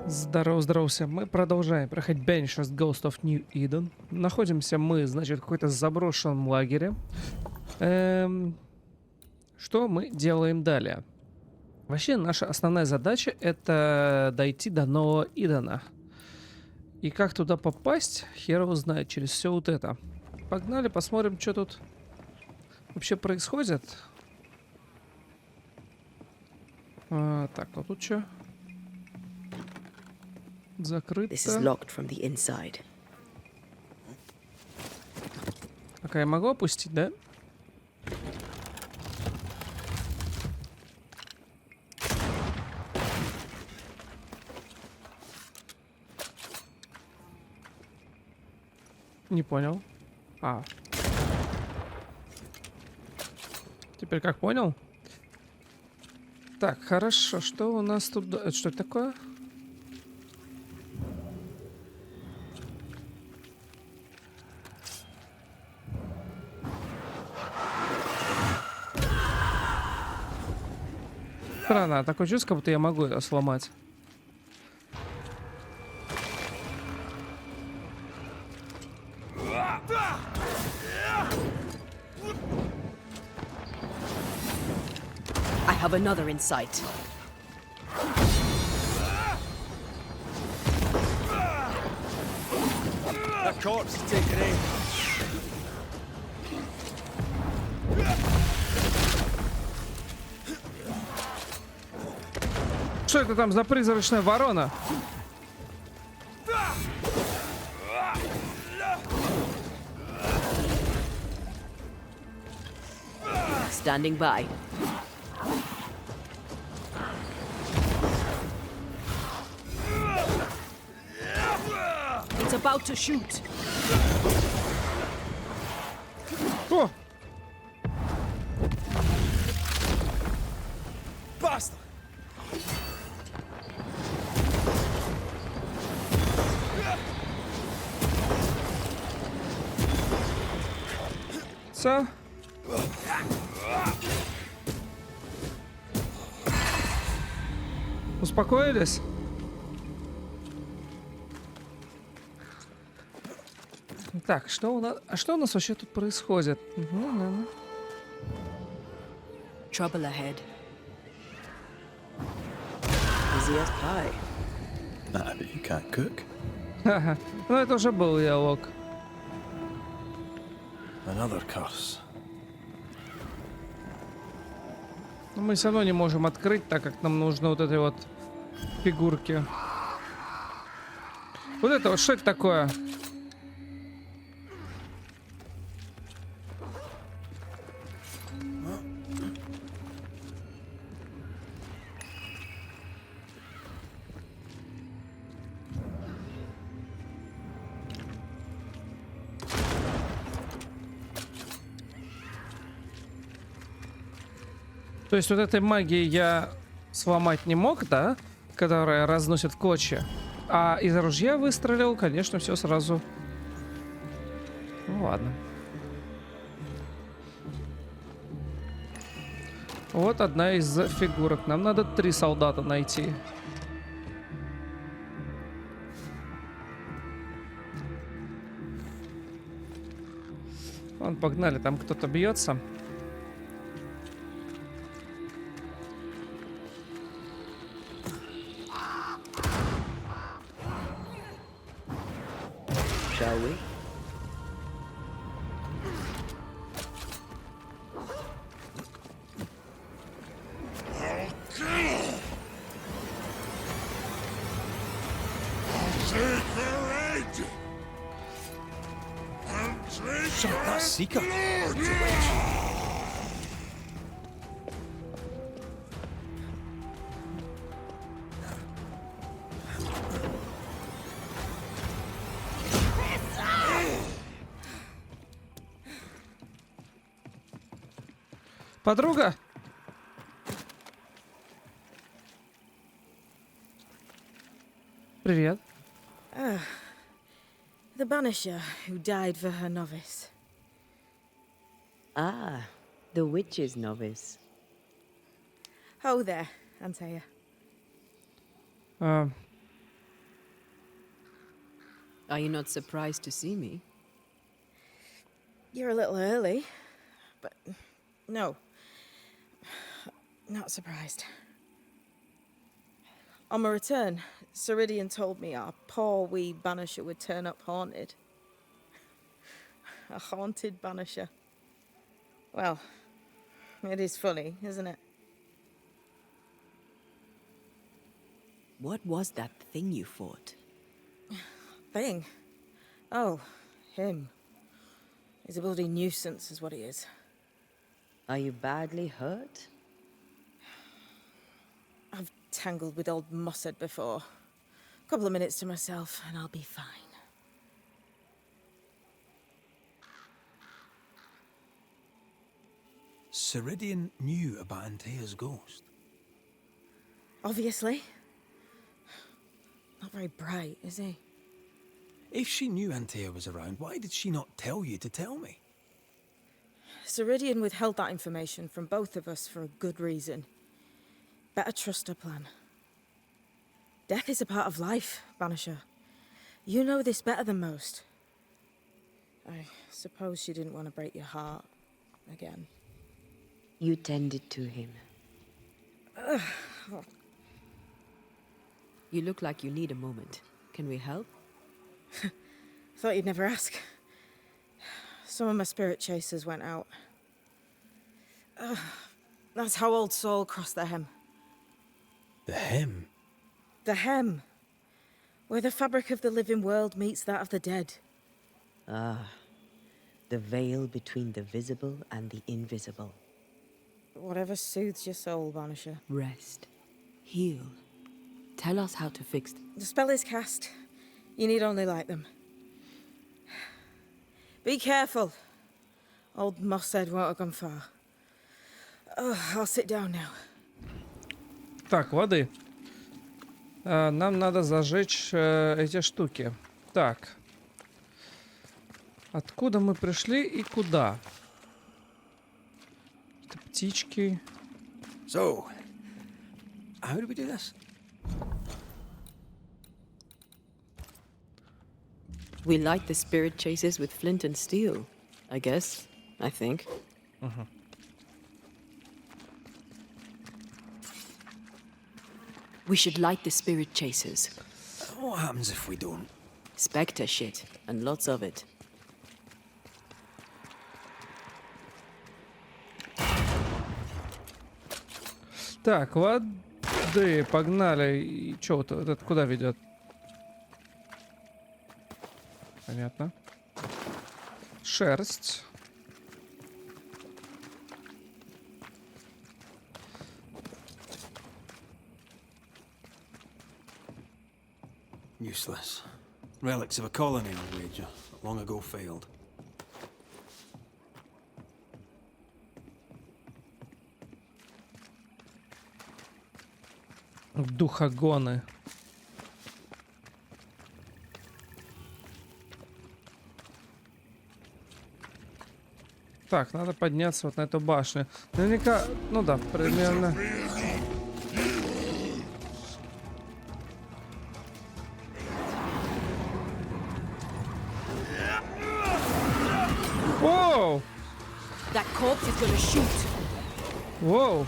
Здорово, здорово всем. Мы продолжаем проходить Banishers Ghost of New Eden. Находимся мы, значит, в какой-то заброшенном лагере. Что мы делаем далее? Вообще, наша основная задача — это дойти до нового Идена. И как туда попасть, хер его знает, через все вот это. Погнали, посмотрим, что тут вообще происходит. Так, а тут что? Закрыто. Пока я могу опустить, да? Не понял. Теперь как понял? Так, хорошо. Что у нас тут? Что это такое? Странно, такое чувство, как будто я могу это сломать. I have another insight. That corpse is taking aim. Что это там за призрачная ворона? Standing by. It's about to shoot. О! Bastard! Все. Успокоились? Так, что у нас... А что у нас вообще тут происходит? Trouble ahead. Easy as pie. Nah, but you can't cook. Ха-ха. Ну, это уже был диалог. Another curse. Но мы все равно не можем открыть, так как нам нужны вот эти вот фигурки. Вот это вот, что это такое? То есть вот этой магией я сломать не мог, да? Которая разносит в клочья. А из ружья выстрелил, конечно, все сразу. Ну ладно. Вот одна из фигурок. Нам надо 3 солдата найти. Ладно, погнали, там кто-то бьется. Shall we? Shut that seeker. Подруга? Привет. The Banisher who died for her novice. Ah, the witch's novice. Oh, there, Antea. Are you not surprised to see me? You're a little early, but no. Not surprised. On my return, Ceridian told me our poor wee Banisher would turn up haunted. A haunted Banisher. Well, it is funny, isn't it? What was that thing you fought? Thing? Oh, him. He's a bloody nuisance, is what he is. Are you badly hurt? I've tangled with old Mossad before. A couple of minutes to myself, and I'll be fine. Ceridian knew about Antea's ghost. Obviously. Not very bright, is he? If she knew Antea was around, why did she not tell you to tell me? Ceridian withheld that information from both of us for a good reason. Better trust her plan. Death is a part of life, Banisher. You know this better than most. I suppose she didn't want to break your heart again. You tended to him. You look like you need a moment. Can we help? Thought you'd never ask. Some of my spirit chasers went out. That's how old Saul crossed the hem. The hem? The hem. Where the fabric of the living world meets that of the dead. Ah, the veil between the visible and the invisible. Whatever soothes your soul, Banisher. Rest. Heal. Tell us how to fix The spell is cast. You need only light them. Be careful. Old Mossad won't have gone far. Oh, I'll sit down now. Так, воды. Нам надо зажечь эти штуки. Так. Откуда мы пришли и куда? Это птички. So, how do we do this? We light the spirit chasers with flint and steel, I guess. I think. We should light the spirit chasers. What happens if we don't? Spectre shit, and lots of it. Так, воды, погнали. И чё, вот этот куда ведет? Понятно. Шерсть. Useless. Relics of a colony, I'll wager. Long ago failed. Духогоны. Так, надо подняться вот на эту башню. Наверняка, ну да, примерно. Воу! That corpse is gonna shoot. Воу!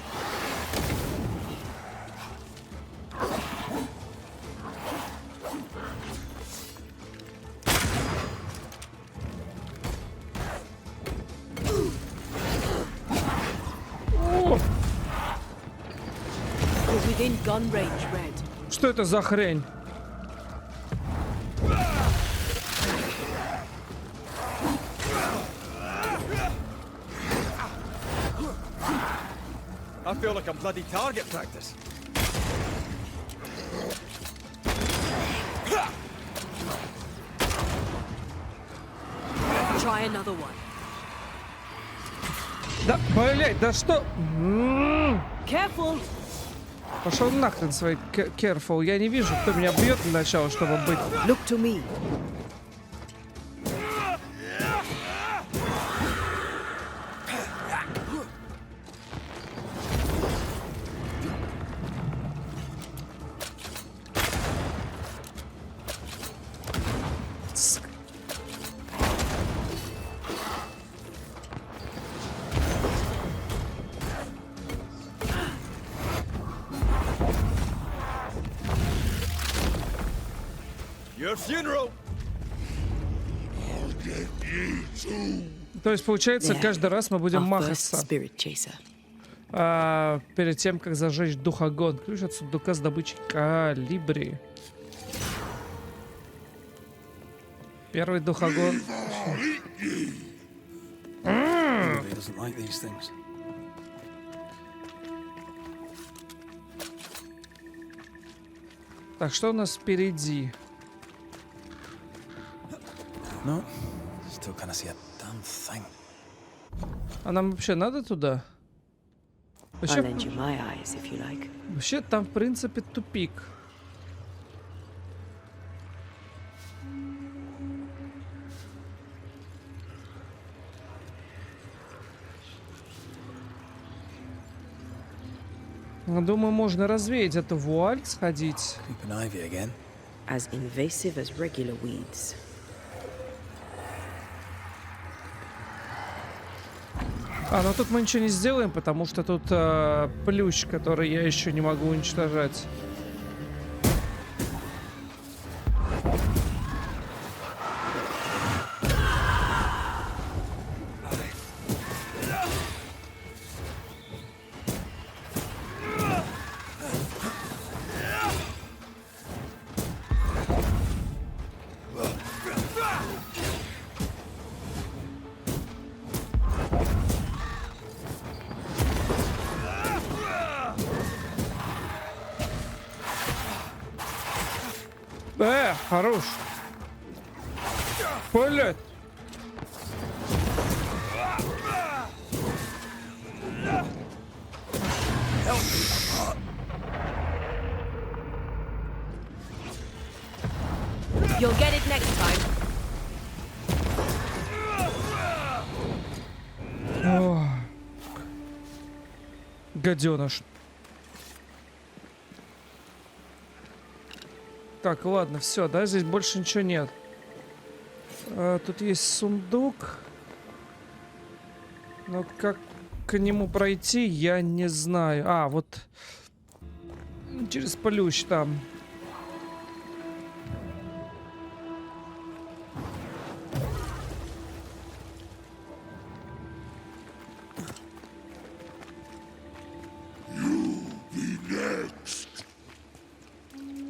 We're within gun range, Red. Что это за хрень? I feel like a bloody target practice. Try another one. Да, блять, да что? Careful! Пошел нахрен свой careful. Я не вижу, кто меня бьет для начала, чтобы быть. Look to me. Your funeral. То есть, получается, There, каждый раз мы будем our first махаться spirit chaser. перед тем, как зажечь духогон. Ключ от сундука с добычей калибри. Первый духогон. He doesn't like these things. Так, что у нас впереди? No, still can't see a damn thing. А нам вообще надо туда? I'll Вообще, lend you my eyes if you like. вообще там, в принципе, тупик. Думаю, можно развеять эту вуаль, сходить. Creeping ivy again. As invasive as regular weeds. Но тут мы ничего не сделаем, потому что тут плющ, который я еще не могу уничтожать. Хорош. Блядь. You'll get it next time. О, гаденыш. Так, ладно, все, да, здесь больше ничего нет. Тут есть сундук. Но как к нему пройти, я не знаю. Вот через плющ там.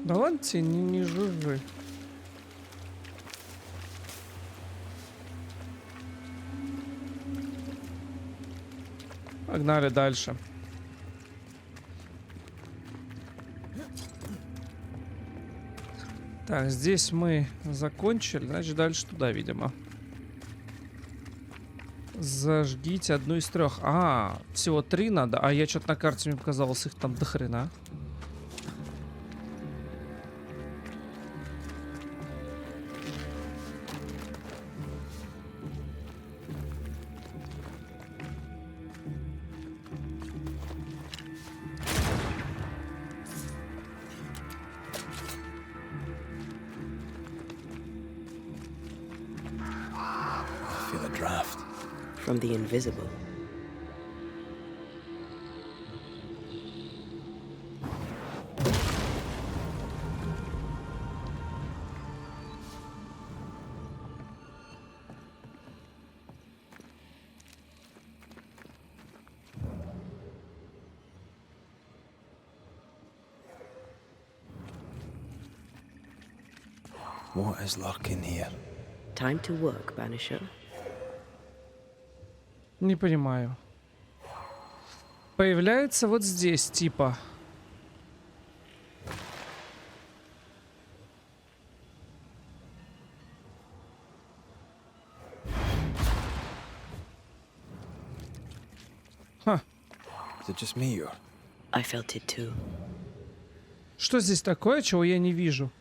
Да ладно тебе, не жужжи. Погнали дальше. Так, здесь мы закончили, значит дальше туда, видимо. Зажгите одну из 3. Всего 3 надо, а я что-то на карте мне показалось, их там до хрена. Feel a draft. From the invisible. What is lurking here? Time to work, Banisher. Не понимаю. Появляется вот здесь, типа. Ха. Is it just me or? I felt it too. Что здесь такое, чего я не вижу?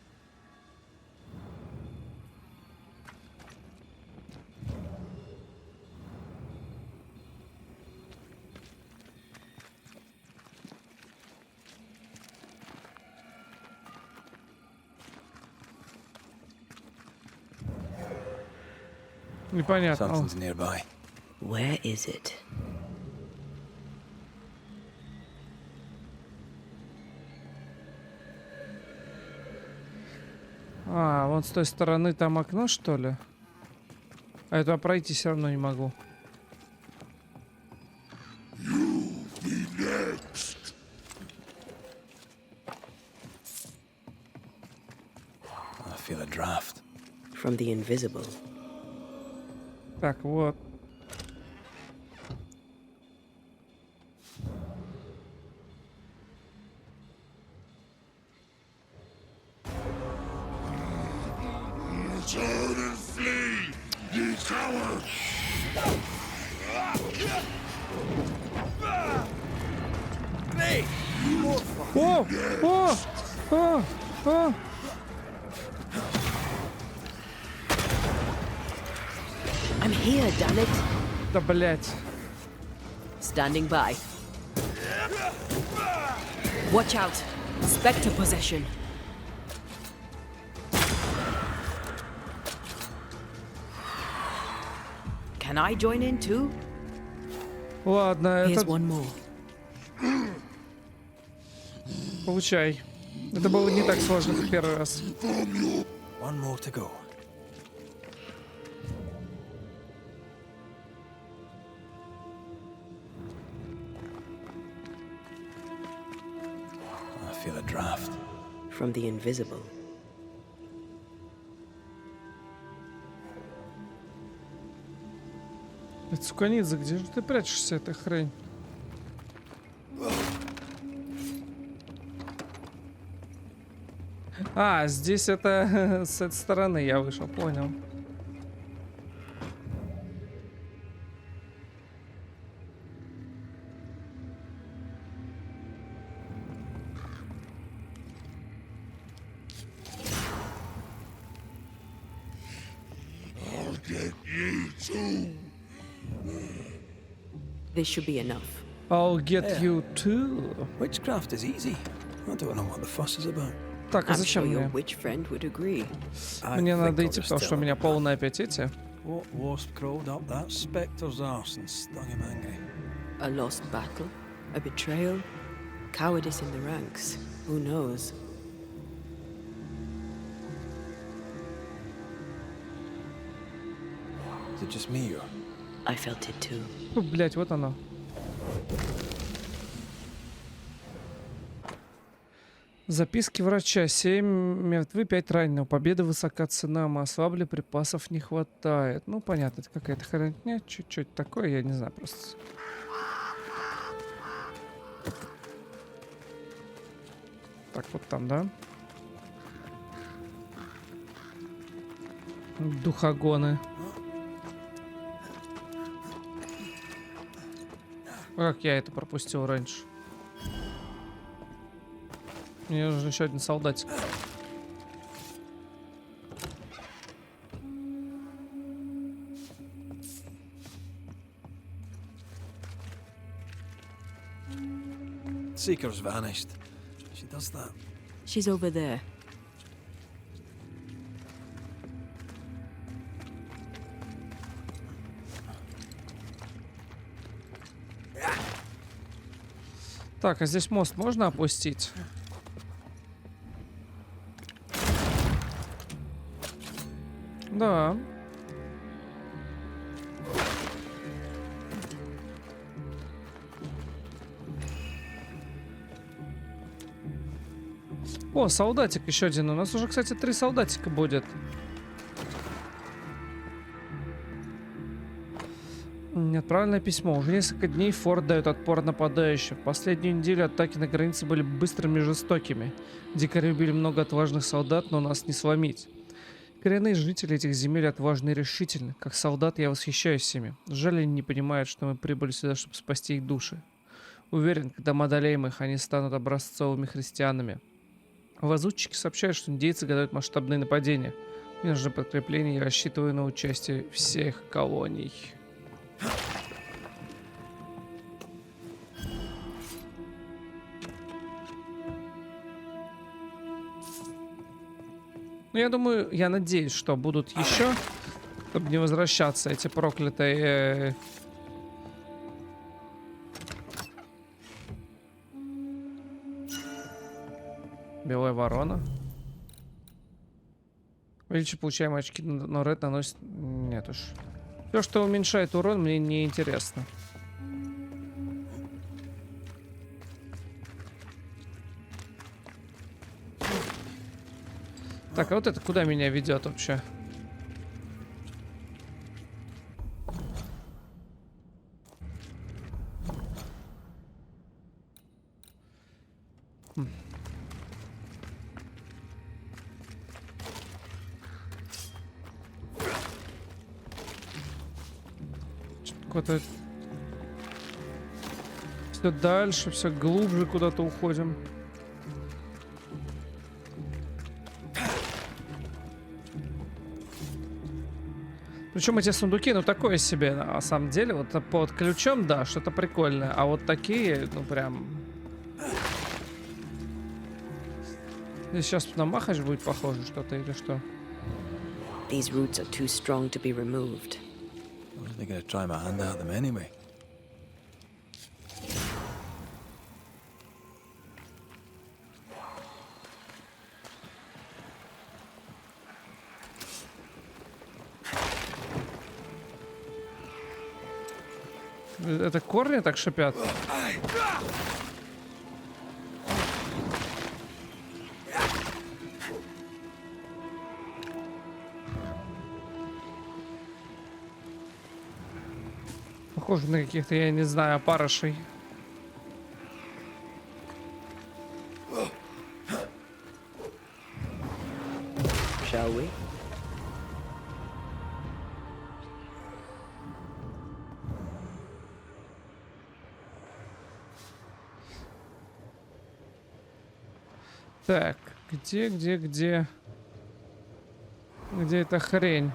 Непонятно. Something's nearby. Where is it? А, вон с той стороны там окно, что ли? А это пройти все равно не могу. I feel a draft. From the invisible. Так, вот. О! О! О! О! I'm here, damn it. Да, блять. Standing by. Watch out. Spectre possession. Can I join in too? Ладно, Here's это... one more. Получай. Это было не так сложно, как первый раз. One more to go. I feel a draft. From the invisible. Это Суканидзе, где же ты прячешься, эта хрень? А, здесь это с этой стороны я вышел, понял. This should be enough. I'll get you too. Witchcraft is easy. I don't know what the fuss is about. Так, а I'm sure зачем your мне? witch friend would agree. Мне надо идти, потому что у меня полные аппетиты. What wasp crawled up that spectre's arse and stung him angry? A lost battle? A betrayal? Cowardice in the ranks? Who knows? Is it just me or? I felt it too. Ну, блять, вот оно. Записки врача. 7 мертвы, 5 ранены. У победы высока цена. Мы ослабли, припасов не хватает. Ну, понятно, это какая-то херня. Чуть-чуть такое, я не знаю, просто. Так, вот там, да? Духогоны. Как я это пропустил раньше? Мне нужен еще один солдатик. Seeker's vanished. She does that. She's over there. Так, а здесь мост можно опустить? Да. О, солдатик еще один. У нас уже, кстати, 3 солдатика будет. Отправленное письмо. Уже несколько дней форт дает отпор нападающим. В последнюю неделю атаки на границе были быстрыми и жестокими. Дикари убили много отважных солдат, но нас не сломить. Коренные жители этих земель отважны и решительны. Как солдат я восхищаюсь ими. Жаль, они не понимают, что мы прибыли сюда, чтобы спасти их души. Уверен, когда мы одолеем их, они станут образцовыми христианами. Озвучки сообщают, что индейцы готовят масштабные нападения. Мне нужно подкрепление и рассчитываю на участие всех колоний. Ну, я думаю, я надеюсь, что будут еще, чтобы не возвращаться эти проклятые... Белая ворона. Увеличить получаемые очки, но ред наносит... Нет уж. Все, что уменьшает урон, мне не интересно. Так, а вот это куда меня ведет вообще? Куда-то все дальше, все глубже куда-то уходим. Причем эти сундуки, ну такое себе, на самом деле. Вот под ключом, да, что-то прикольное. А вот такие, ну прям... Здесь сейчас на махач будет похоже что-то или что? These roots are too strong to be removed. I wasn't going to try my hand out them anyway. Это корни так шипят? Похоже на каких-то, я не знаю, опарышей. Shall we? Так, где эта хрень?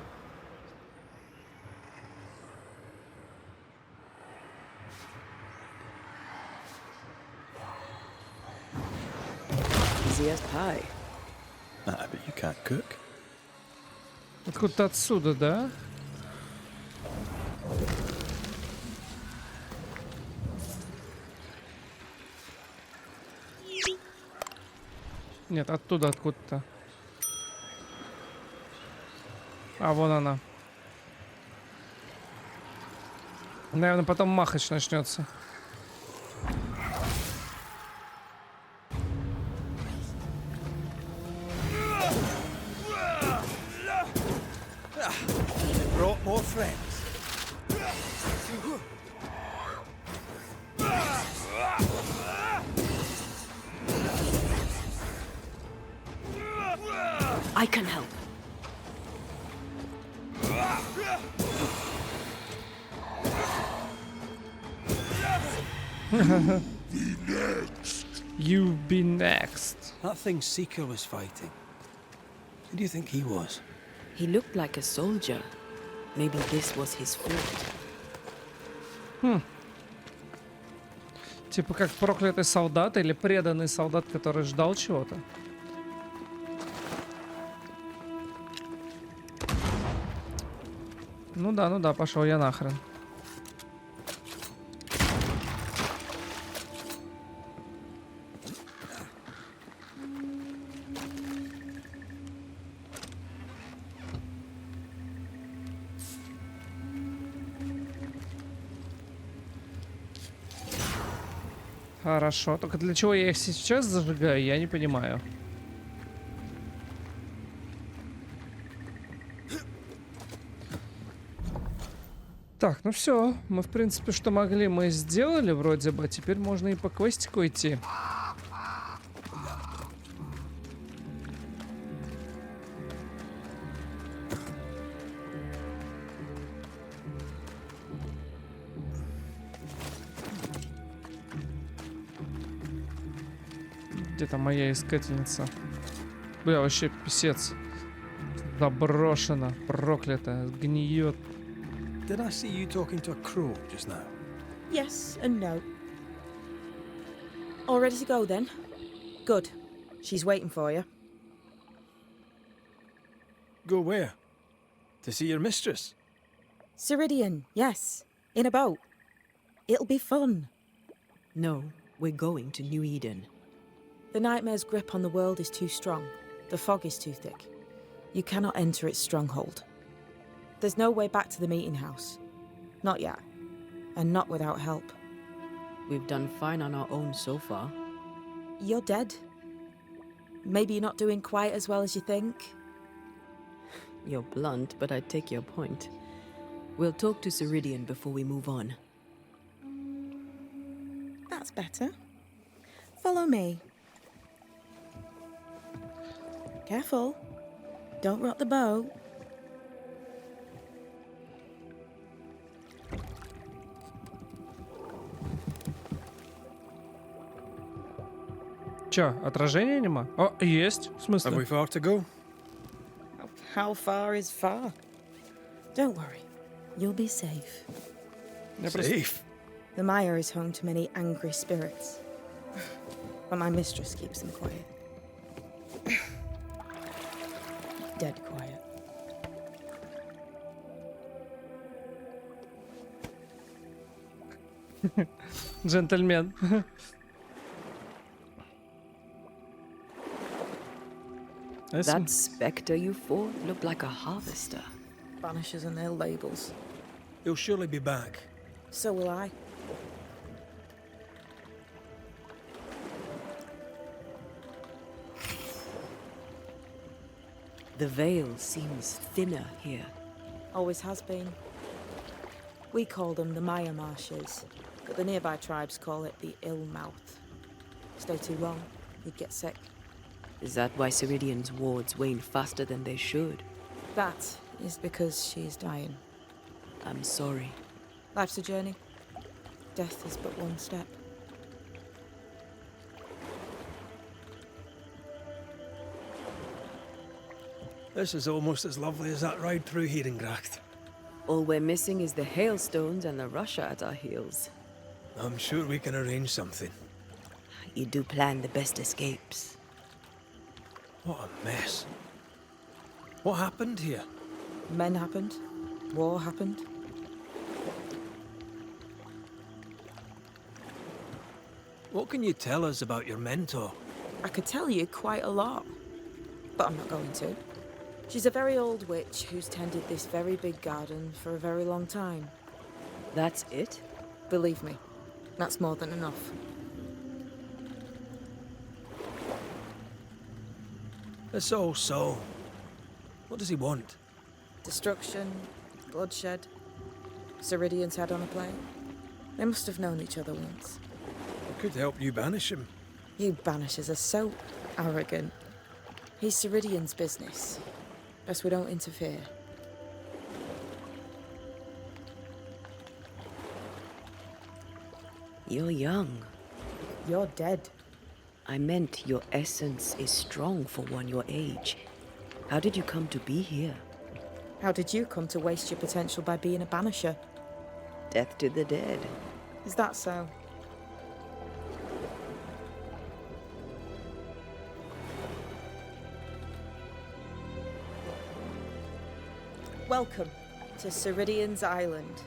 Easy as pie. Ah, but you can't cook. Откуда-то отсюда, да? Нет, оттуда откуда-то. А, вон она. Наверное, потом махач начнется. Brought more friends. I can help. You be next. That thing Seeker was fighting. Who do you think he was? He looked like a soldier. Maybe this was his fort. Типа как проклятый солдат или преданный солдат, который ждал чего-то. Ну да, пошел я нахрен. Хорошо, только для чего я их сейчас зажигаю, я не понимаю. Так, ну все, мы в принципе что могли, мы сделали вроде бы, теперь можно и по квестику идти. Где там моя искательница? Бля, вообще писец. Заброшена, проклята, гниет. Did I see you talking to a crow just now? Yes and no. All ready to go then? Good. She's waiting for you. Go where? To see your mistress? Ceridian, yes. In a boat. It'll be fun. No, we're going to New Eden. The nightmare's grip on the world is too strong. The fog is too thick. You cannot enter its stronghold. There's no way back to the meeting house. Not yet. And not without help. We've done fine on our own so far. You're dead. Maybe you're not doing quite as well as you think. You're blunt, but I take your point. We'll talk to Ceridian before we move on. That's better. Follow me. Careful. Don't rock the boat. Чё, отражения нема? О, есть. В Have we смысле? far to go? How far is far? Don't worry. You'll be safe. Я просто- Safe. The mire is home to many angry spirits. But my mistress keeps them quiet. Dead quiet. Джентльмен. That spectre you fought looked like a harvester. Banishers and their labels. He'll surely be back. So will I. The veil seems thinner here. Always has been. We call them the Maya Marshes, but the nearby tribes call it the Ill Mouth. Stay too long, you'd get sick. Is that why Ceridian's wards wane faster than they should? That is because she is dying. I'm sorry. Life's a journey. Death is but one step. This is almost as lovely as that ride through Herengracht. All we're missing is the hailstones and the Russia at our heels. I'm sure we can arrange something. You do plan the best escapes. What a mess. What happened here? Men happened. War happened. What can you tell us about your mentor? I could tell you quite a lot, but I'm not going to. She's a very old witch who's tended this very big garden for a very long time. That's it? Believe me, that's more than enough. It's all so. What does he want? Destruction, bloodshed, Ceridian's head on a plate. They must have known each other once. I could help you banish him. You Banishers are so arrogant. He's Ceridian's business. Best we don't interfere. You're young. You're dead. I meant your essence is strong for one your age. How did you come to be here? How did you come to waste your potential by being a Banisher? Death to the dead. Is that so? Welcome to Ceridian's Island.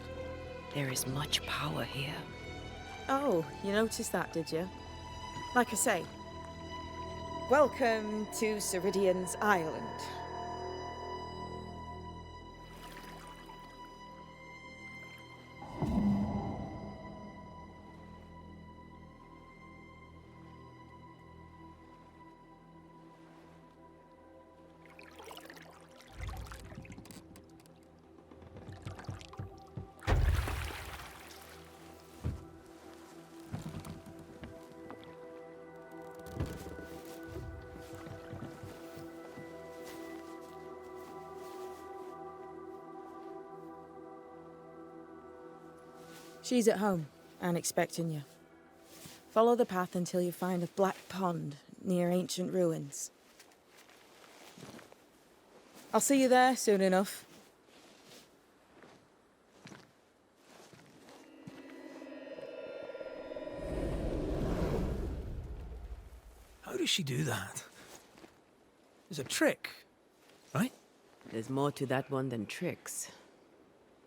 There is much power here. Oh, you noticed that, did you? Like I say, welcome to Ceridian's Island. She's at home and expecting you. Follow the path until you find a black pond near ancient ruins. I'll see you there soon enough. How does she do that? It's a trick, right? There's more to that one than tricks.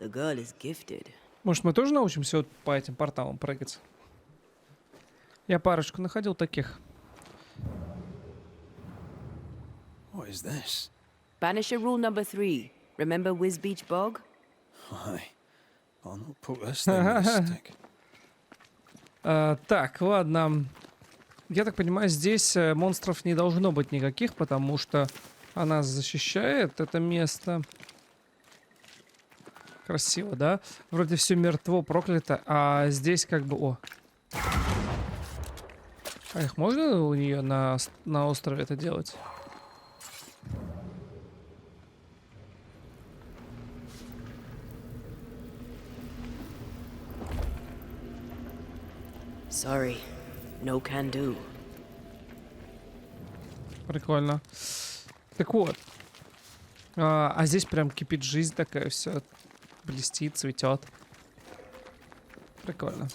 The girl is gifted. Может, мы тоже научимся вот по этим порталам прыгать? Я парочку находил таких. What is this? Banisher rule number 3. Remember Whiz Beach Bog? Aye. I'll not put this thing in the stick. Так, ладно. Я так понимаю, здесь монстров не должно быть никаких, потому что она защищает это место. Красиво, да? Вроде все мертво, проклято, а здесь как бы... О! А их можно у нее на острове это делать? Sorry. No can do. Прикольно. Так вот. А здесь прям кипит жизнь такая, все блестит, цветет. Прикольно.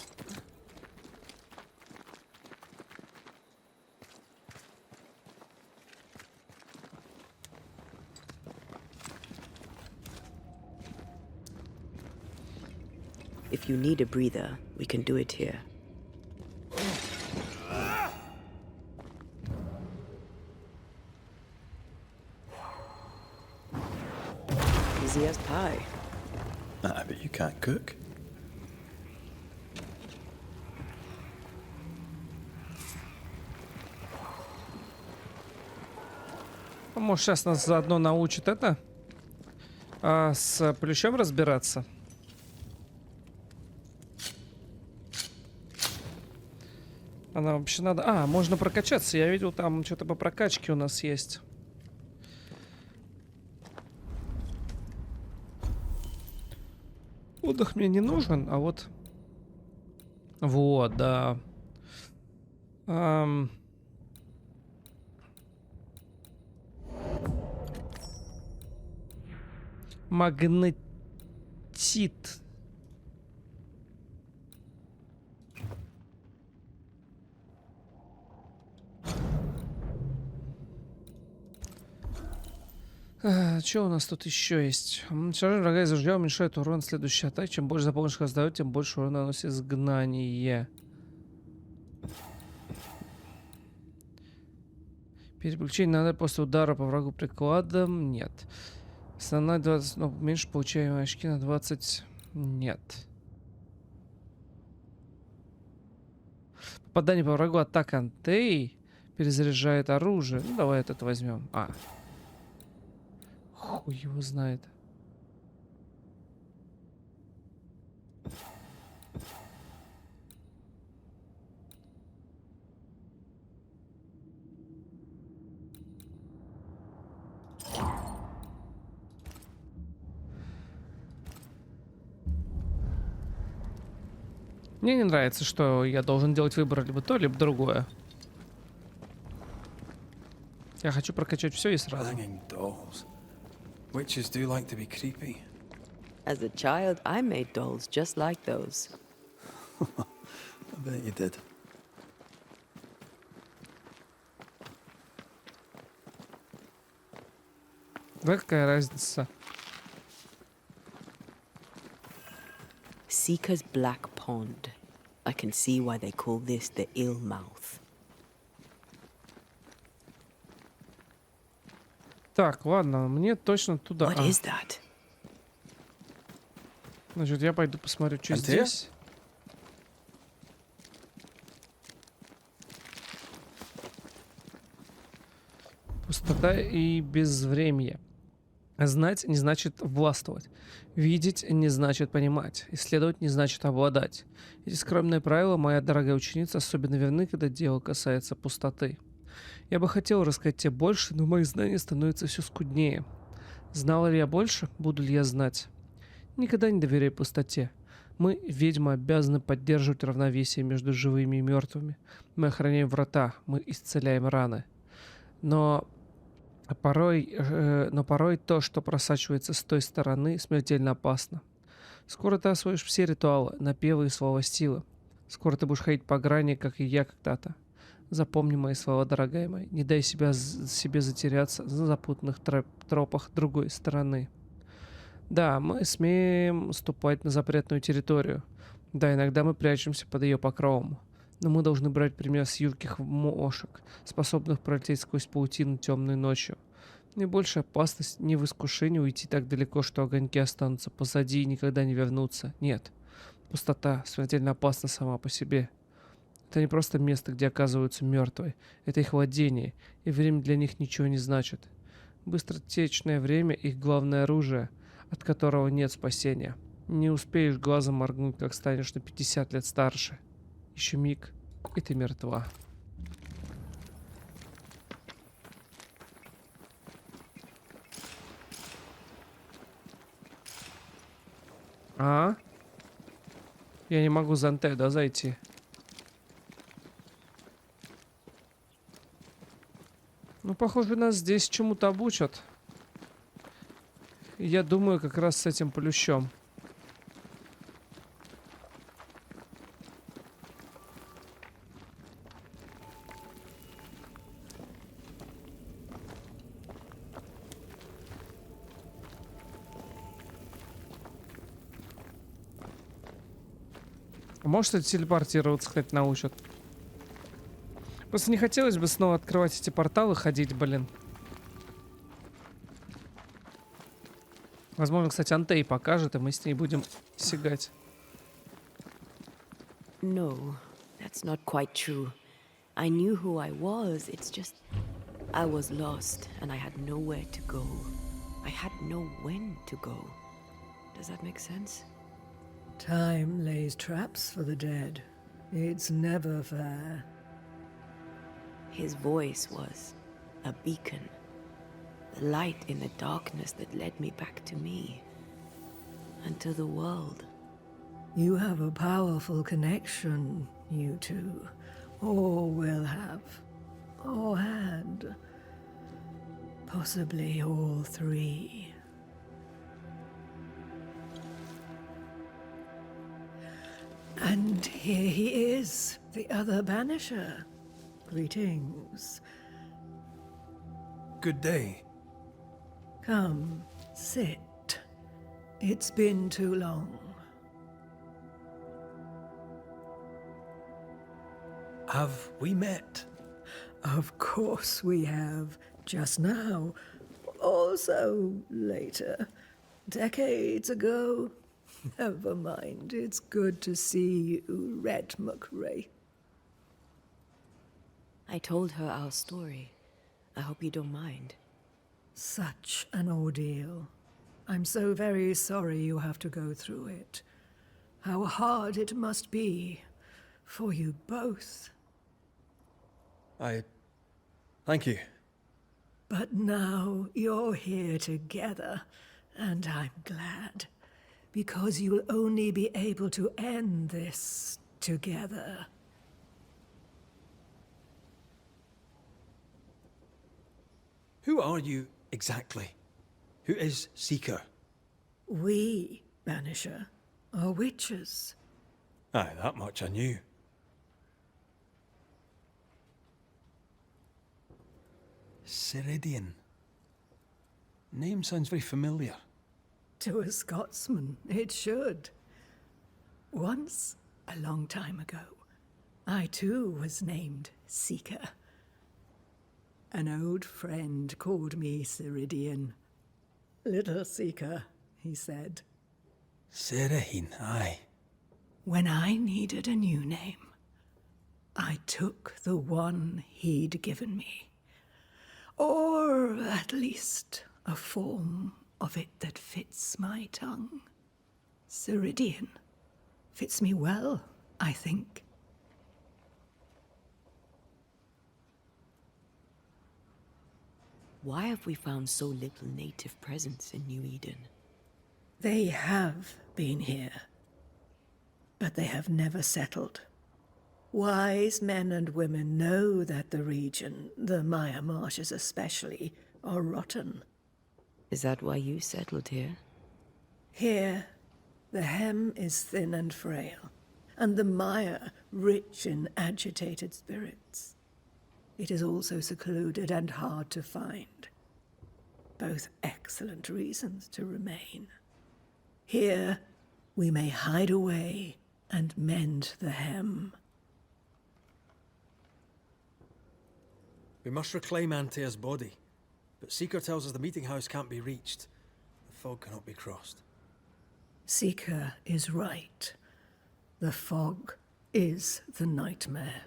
If you need a breather, we can do it here. Easy as pie. Ah, but you can't cook. Может, сейчас нас заодно научит это? С плющом разбираться? Она вообще надо... можно прокачаться. Я видел, там что-то по прокачке у нас есть. Отдых мне не нужен, а вот... Вот, да. Магнетит. Что у нас тут еще есть? Сражение врага из ружья уменьшает урон следующей атаки. Чем больше заполнишь раздает, тем больше урона наносит изгнание. Переключение надо после удара по врагу прикладом. Нет. Основная 20, но меньше получаемые очки на 20. Нет. Попадание по врагу атака антей перезаряжает оружие. Ну, давай это возьмем. Хуй его знает. Мне не нравится, что я должен делать выбор либо то, либо другое. Я хочу прокачать все и сразу. Hanging dolls. Witches do like to be creepy. As a child, I made dolls just like those. I bet you did. Да какая разница? Seeker's Black Pond. I can see why they call this the ill mouth. Так, ладно, мне точно туда. What is that? Значит, я пойду посмотрю, что А где? здесь. Пустота и безвремье. Знать не значит властвовать. Видеть не значит понимать. Исследовать не значит обладать. Эти скромные правила, моя дорогая ученица, особенно верны, когда дело касается пустоты. Я бы хотел рассказать тебе больше, но мои знания становятся все скуднее. Знала ли я больше? Буду ли я знать? Никогда не доверяй пустоте. Мы, ведьмы, обязаны поддерживать равновесие между живыми и мертвыми. Мы охраняем врата, мы исцеляем раны. Но порой то, что просачивается с той стороны, смертельно опасно. Скоро ты освоишь все ритуалы, напевы и слова силы. Скоро ты будешь ходить по грани, как и я когда-то. Запомни мои слова, дорогая моя. Не дай себе затеряться на запутанных тропах другой стороны. Да, мы смеем ступать на запретную территорию. Да, иногда мы прячемся под ее покровом. Но мы должны брать пример с юрких мошек, способных пролететь сквозь паутину темной ночью. И больше опасность не в искушении уйти так далеко, что огоньки останутся позади и никогда не вернутся. Нет. Пустота смертельно опасна сама по себе. Это не просто место, где оказываются мертвые. Это их владение, и время для них ничего не значит. Быстротечное время — их главное оружие, от которого нет спасения. Не успеешь глазом моргнуть, как станешь на 50 лет старше. Еще миг, и ты мертва. А? Я не могу за Анте, да, зайти? Ну, похоже, нас здесь чему-то обучат. Я думаю, как раз с этим плющом. Может, это телепортироваться, кстати, научат. Просто не хотелось бы снова открывать эти порталы, ходить, блин. Возможно, кстати, Антей покажет, и мы с ней будем сигать. No, that's not quite true. I knew who I was, it's just I was lost and I had nowhere to go. I had no when to go. Does that make sense? Time lays traps for the dead. It's never fair. His voice was a beacon. The light in the darkness that led me back to me. And to the world. You have a powerful connection, you two. Or will have. Or had. Possibly all three. And here he is, the other Banisher. Greetings. Good day. Come, sit. It's been too long. Have we met? Of course we have. Just now. Also later. Decades ago. Never mind. It's good to see you, Red McRae. I told her our story. I hope you don't mind. Such an ordeal. I'm so very sorry you have to go through it. How hard it must be for you both. Thank you. But now you're here together, and I'm glad. Because you'll only be able to end this together. Who are you exactly? Who is Seeker? We, Banisher, are witches. Aye, that much I knew. Ceridian. Name sounds very familiar. To a Scotsman, it should. Once, a long time ago, I too was named Seeker. An old friend called me Ceridian. Little Seeker, he said. Ceridian, aye. When I needed a new name, I took the one he'd given me. Or at least a form of it that fits my tongue. Ceridian. Fits me well, I think. Why have we found so little native presence in New Eden? They have been here, but they have never settled. Wise men and women know that the region, the Maya marshes especially, are rotten. Is that why you settled here? Here, the hem is thin and frail, and the mire rich in agitated spirits. It is also secluded and hard to find. Both excellent reasons to remain. Here, we may hide away and mend the hem. We must reclaim Antea's body. But Seeker tells us the meeting house can't be reached. The fog cannot be crossed. Seeker is right. The fog is the nightmare.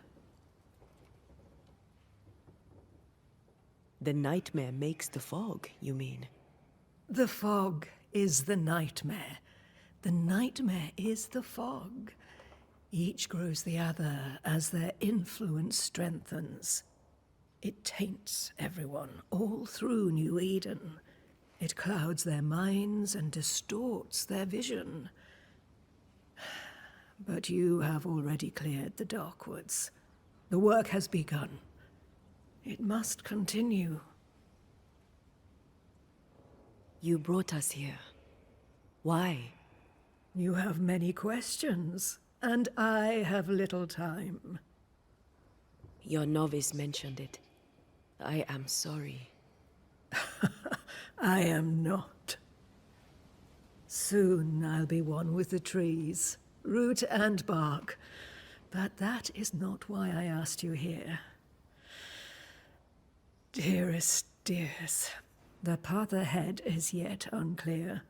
The nightmare makes the fog, you mean? The fog is the nightmare. The nightmare is the fog. Each grows the other as their influence strengthens. It taints everyone all through New Eden. It clouds their minds and distorts their vision. But you have already cleared the Darkwoods. The work has begun. It must continue. You brought us here. Why? You have many questions, and I have little time. Your novice mentioned it. I am sorry. I am not. Soon I'll be one with the trees, root and bark. But that is not why I asked you here. Dearest dears, the path ahead is yet unclear.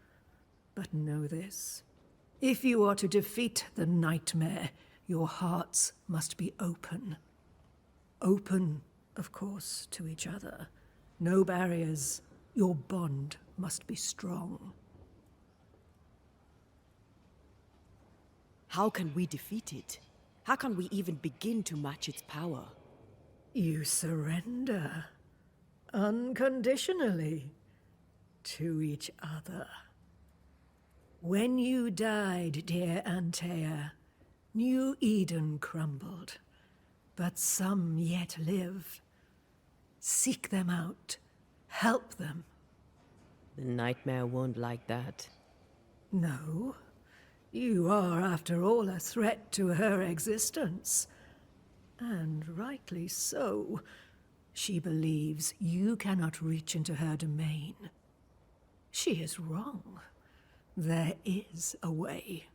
But know this. If you are to defeat the nightmare, your hearts must be open. Open, of course, to each other. No barriers. Your bond must be strong. How can we defeat it? How can we even begin to match its power? You surrender. Unconditionally. To each other. When you died, dear Antea, New Eden crumbled. But some yet live. Seek them out. Help them. The nightmare won't like that. No. You are, after all, a threat to her existence. And rightly so. She believes you cannot reach into her domain. She is wrong. There is a way.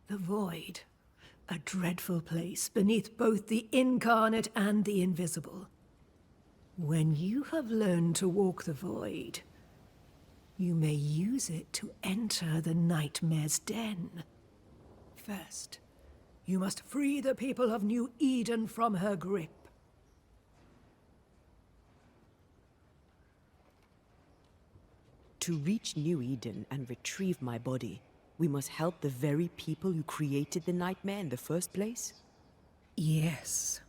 The void. A dreadful place beneath both the incarnate and the invisible. When you have learned to walk the void, you may use it to enter the nightmare's den. First, you must free the people of New Eden from her grip. To reach New Eden and retrieve my body, we must help the very people who created the nightmare in the first place? Yes.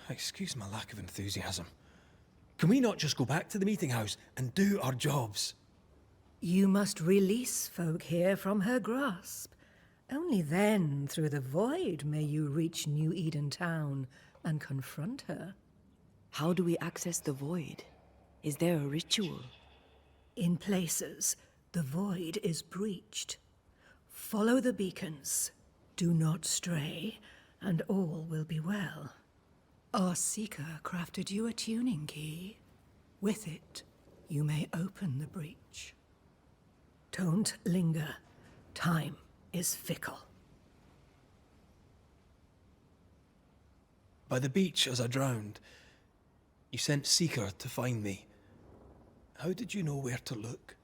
Excuse my lack of enthusiasm. Can we not just go back to the meeting house and do our jobs? You must release folk here from her grasp. Only then, through the void, may you reach New Eden Town and confront her. How do we access the void? Is there a ritual? In places, the void is breached. Follow the beacons. Do not stray, and all will be well. Our seeker crafted you a tuning key. With it, you may open the breach. Don't linger. Time is fickle. By the beach as I drowned, you sent Seeker to find me. How did you know where to look?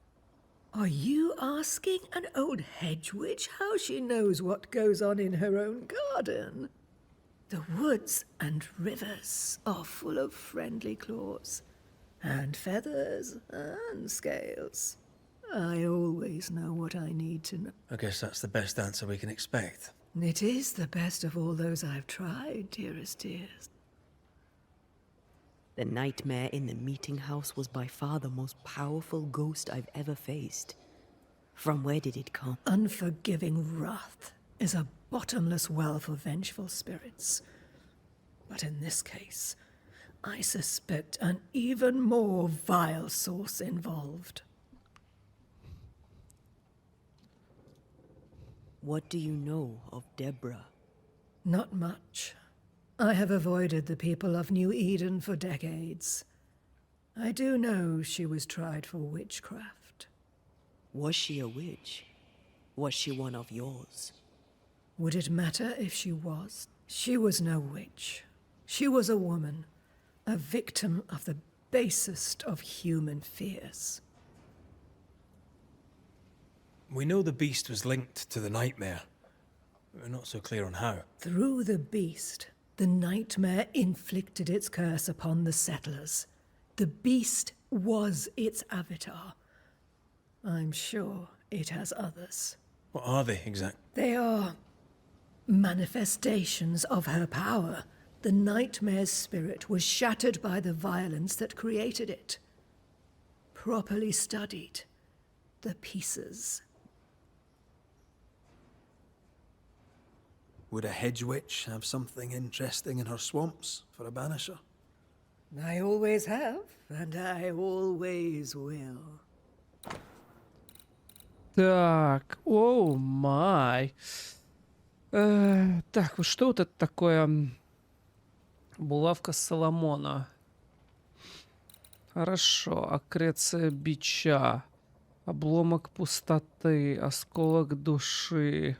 Are you asking an old hedge witch how she knows what goes on in her own garden? The woods and rivers are full of friendly claws, and feathers and scales. I always know what I need to know. I guess that's the best answer we can expect. It is the best of all those I've tried, dearest dears. The nightmare in the meeting house was by far the most powerful ghost I've ever faced. From where did it come? Unforgiving wrath is a bottomless well for vengeful spirits. But in this case, I suspect an even more vile source involved. What do you know of Deborah? Not much. I have avoided the people of New Eden for decades. I do know she was tried for witchcraft. Was she a witch? Was she one of yours? Would it matter if she was? She was no witch. She was a woman, a victim of the basest of human fears. We know the beast was linked to the nightmare. We're not so clear on how. Through the beast, the nightmare inflicted its curse upon the settlers. The beast was its avatar. I'm sure it has others. What are they exactly? They are manifestations of her power. The nightmare's spirit was shattered by the violence that created it. Properly studied, the pieces. Would a hedge witch have something interesting in her swamps for a banisher? I always have, and I always will. Так, о май. Так, вот что вот это такое? Булавка Соломона. Хорошо. Аккреция бича. Обломок пустоты. Осколок души.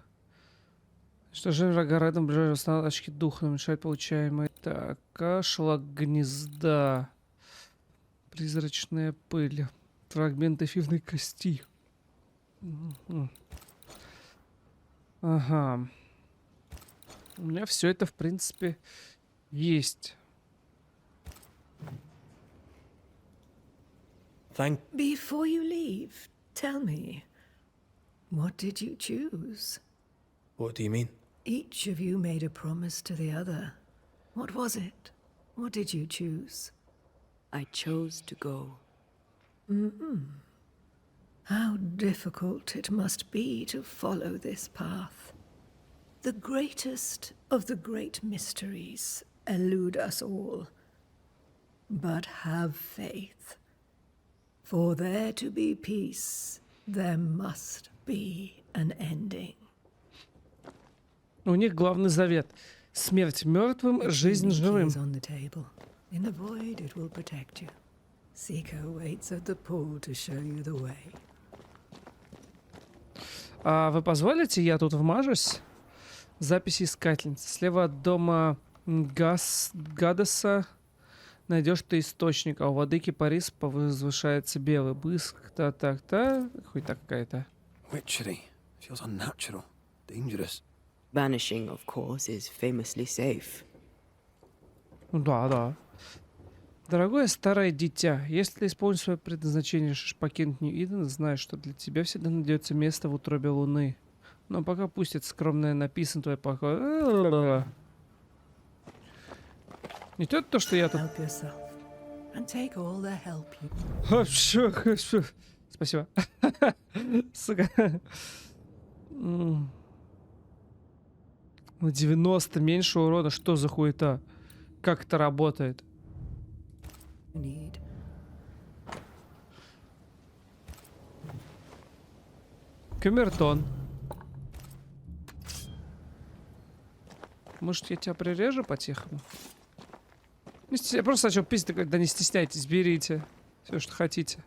Что же рядом ближайшие остаточки духа уменьшает получаемые. Так, шлак гнезда. Призрачная пыль. Фрагмент эфирной кости. Ага. У меня все это, в принципе, есть. Before you leave, tell me, what did you choose? What do you mean? Each of you made a promise to the other. What was it? What did you choose? I chose to go. How difficult it must be to follow this path. The greatest of the great mysteries elude us all. But have faith. For there to be peace, there must be an ending. У них главный завет. Смерть мертвым, жизнь живым. On the table. In the void, it will protect you. Seeker waits at the pool to show you the way. А вы позволите, я тут вмажусь? Записи искательницы. Слева от дома Гадеса найдешь ты источник, а у воды кипарис возвышается белый быск. Та-так-та. Хуй-то какая-то. Witchery. Feels unnatural. Dangerous. Banishing, of course, is famously safe. Ну да, да. Дорогое старое дитя, если исполнишь свое предназначение, решишь покинуть Нью-Иден, знай, что для тебя всегда найдется место в утробе луны. Но пока пусть это скромное написано твой покой. Не то, что я тут... Спасибо. Сука. На 90 меньше урона. Что за хуета? Как это работает? Камертон. Может, я тебя прирежу по-тихому? Я просто начал пиздить, когда не стесняйтесь, берите все, что хотите.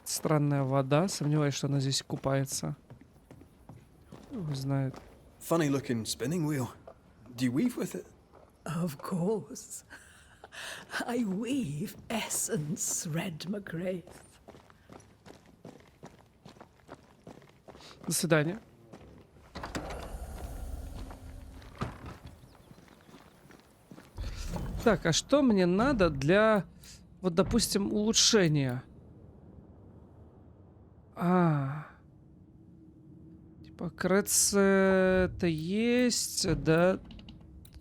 Странная вода. Сомневаюсь, что она здесь купается. Кто знает. Funny looking spinning wheel. Do you weave with it? Of course. I weave essence, Red McGrath. До свидания. Так, а что мне надо для, вот, допустим, улучшения? Типа, это есть, да.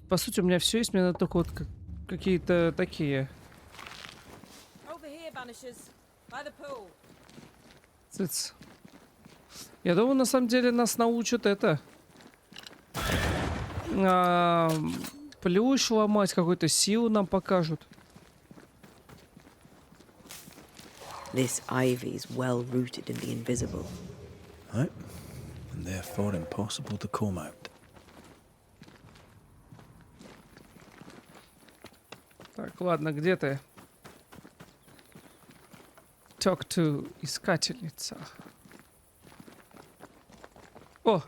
По сути, у меня все есть, мне надо только вот какие-то такие. Цыц. Я думаю, на самом деле нас научат это. Плющ ломать, какую-то силу нам покажут. This ivy is well rooted in the invisible. Right. And therefore impossible to comb out. Так, ладно, где ты? Talk to искательница. О.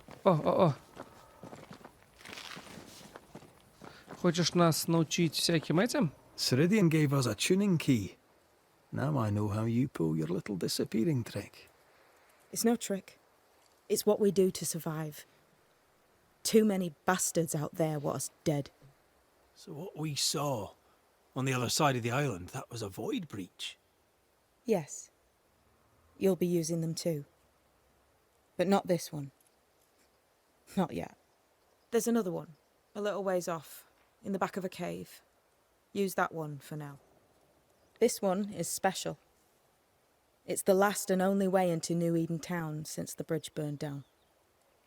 Хочешь нас научить всяким этим? Ceridian gave us a tuning key. Now I know how you pull your little disappearing trick. It's no trick. It's what we do to survive. Too many bastards out there want us dead. So what we saw on the other side of the island, that was a void breach. Yes. You'll be using them too. But not this one. Not yet. There's another one, a little ways off, in the back of a cave. Use that one for now. This one is special. It's the last and only way into New Eden town since the bridge burned down.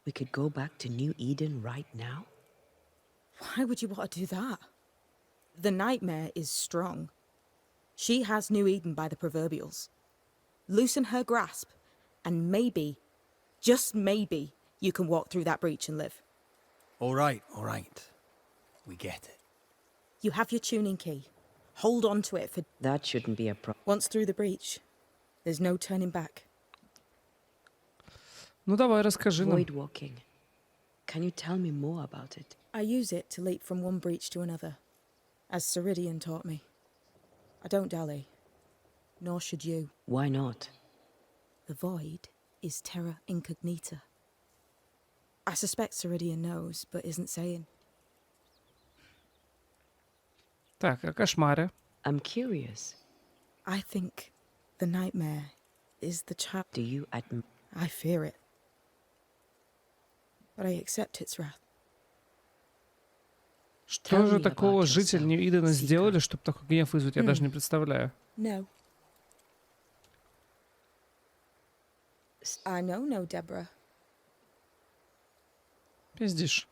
We could go back to New Eden right now? Why would you want to do that? The nightmare is strong. She has New Eden by the proverbials. Loosen her grasp, and maybe, just maybe, you can walk through that breach and live. All right. We get it. You have your tuning key. Hold on to it for... That shouldn't be a problem. Once through the breach, there's no turning back. Ну давай, расскажи нам. Void walking. Can you tell me more about it? I use it to leap from one breach to another, as Ceridian taught me. I don't dally, nor should you. Why not? The void is terra incognita. I suspect Ceridian knows, but isn't saying. Так, о кошмаре. I'm curious. I think the nightmare is the child. Do you admit? I fear it. But I accept its wrath. Что же такого жители Нью-Идена сделали, чтобы такой гнев вызвать, я даже не представляю. No. I know no, Deborah. Пиздишь.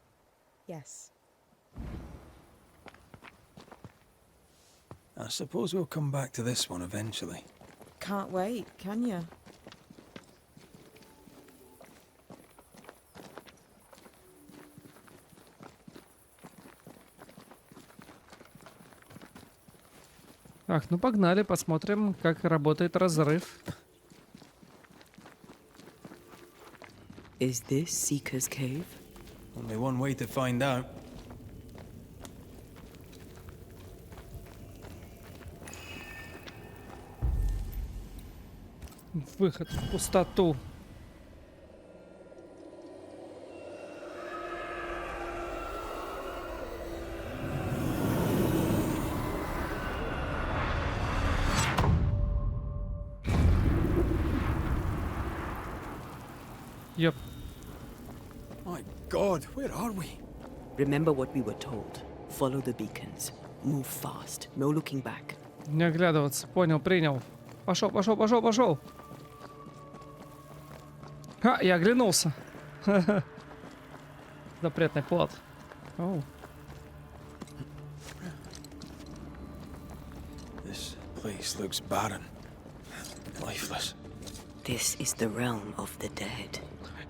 Yes. I suppose we'll come back to this one eventually. Can't wait, can you? Так, ну погнали, посмотрим, как работает разрыв. Is this Seeker's Cave? Only one way to find out. Выход в пустоту. Yep. My God, where are we? Remember what we were told. Follow the beacons. Move fast. No looking back. Не оглядываться. Понял, принял. Пошел, пошел, пошел, пошел. Ха, я оглянулся. Запретный плод. Оу. This place looks barren. Lifeless. This is the realm of the dead.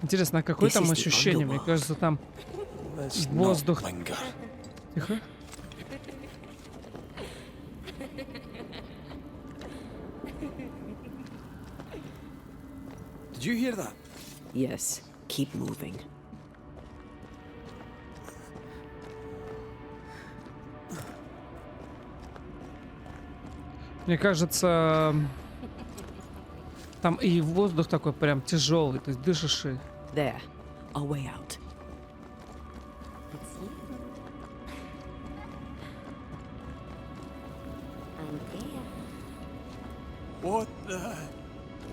Интересно, а какое This там is the ощущение? Мне underworld. кажется, там Let's воздух. not linger. Тихо. Did you hear that? Yes, keep moving. Мне кажется, там и воздух такой прям тяжелый, то есть дышишь и... There, our way out. What the...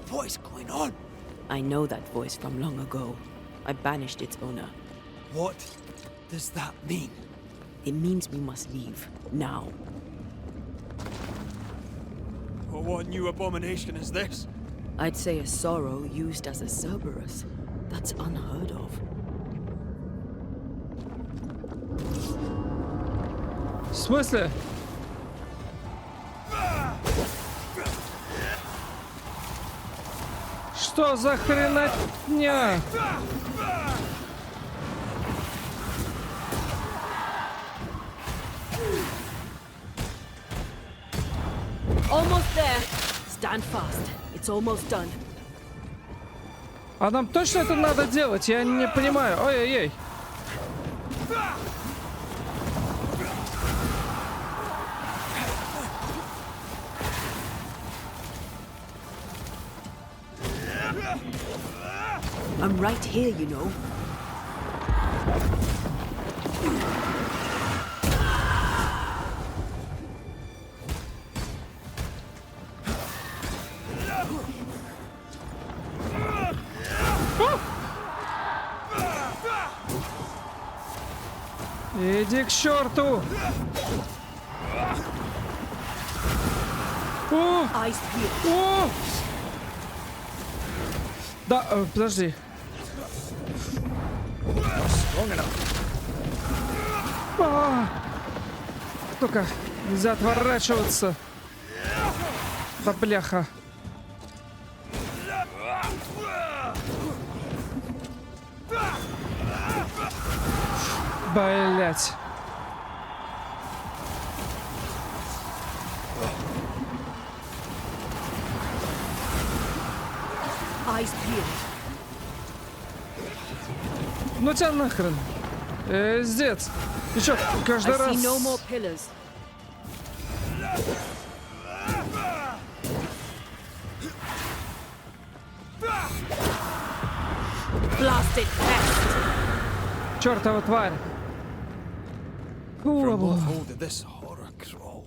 What is going on? I know that voice from long ago. I banished its owner. What does that mean? It means we must leave, now. Well, what new abomination is this? I'd say a sorrow used as a Cerberus. That's unheard of. В смысле? Что за хренотня? Almost there. Stand fast. It's almost done. А нам точно это надо делать? Я не понимаю. Ой-ой-ой. I'm right here, you know. Иди к черту! О! Eyes peeled. О! Да, подожди. Только нельзя отворачиваться. Да бляха. Блять. Eyes peeled. Ну тебя нахрен. Здец. Ты чё, каждый I раз... see no more pillars. Blasted pest. Чёртова тварь. From what О, hold did this horror crawl?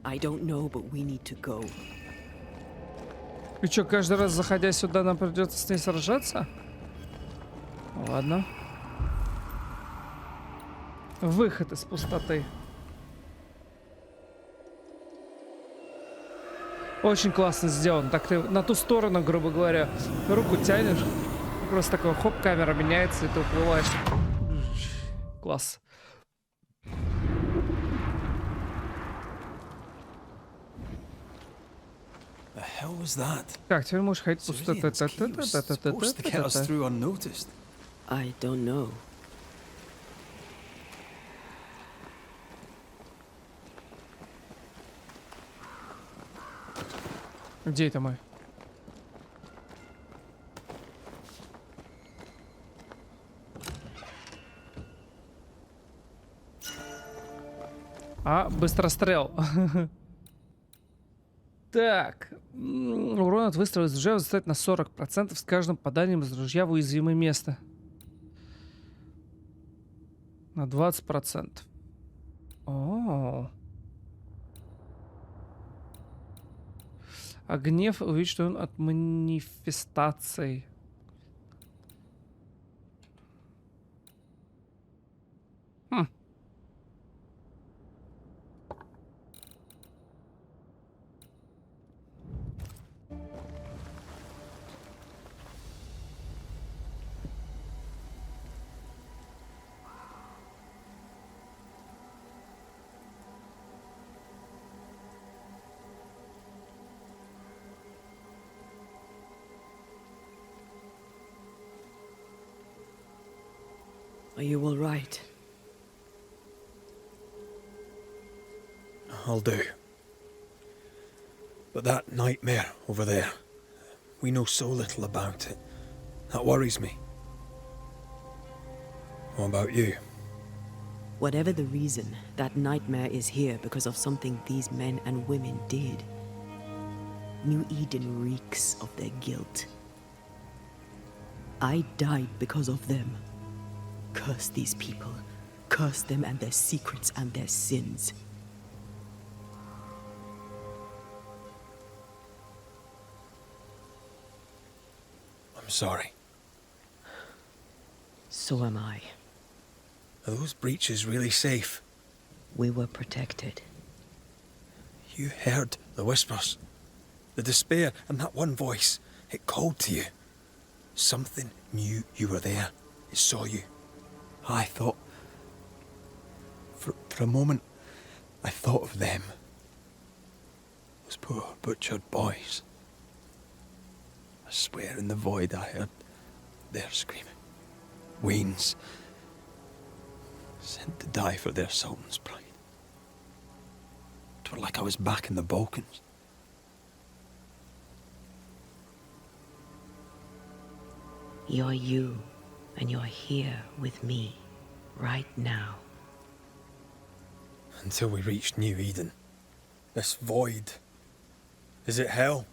I don't know, but we need to go. И чё, каждый раз, заходя сюда, нам придется с ней сражаться? Ладно. Выход из пустоты. Очень классно сделан. Так ты на ту сторону, грубо говоря, руку тянешь. Просто такой хоп, камера меняется, и ты уплываешь. Класс. The hell was that? Так, теперь можешь ходить в пустоту. Civilians' key was supposed to get us through unnoticed. I don't know. Где это мы? Быстрострел. Так. Урон от выстрела из ружья возрастает на 40% с каждым попаданием из ружья в уязвимое место. На 20%. О. А гнев увидит, что он от манифестаций. Хм. Are you all right? I'll do. But that nightmare over there, we know so little about it. That worries me. What about you? Whatever the reason, that nightmare is here because of something these men and women did. New Eden reeks of their guilt. I died because of them. Curse these people. Curse them and their secrets and their sins. I'm sorry. So am I. Are those breaches really safe? We were protected. You heard the whispers, the despair, and that one voice. It called to you. Something knew you were there. It saw you. I thought... For a moment, I thought of them. Those poor butchered boys. I swear in the void I heard their screaming. Weans. Sent to die for their sultan's pride. It were like I was back in the Balkans. You're you, and you're here with me, right now. Until we reached New Eden. This void. Is it hell?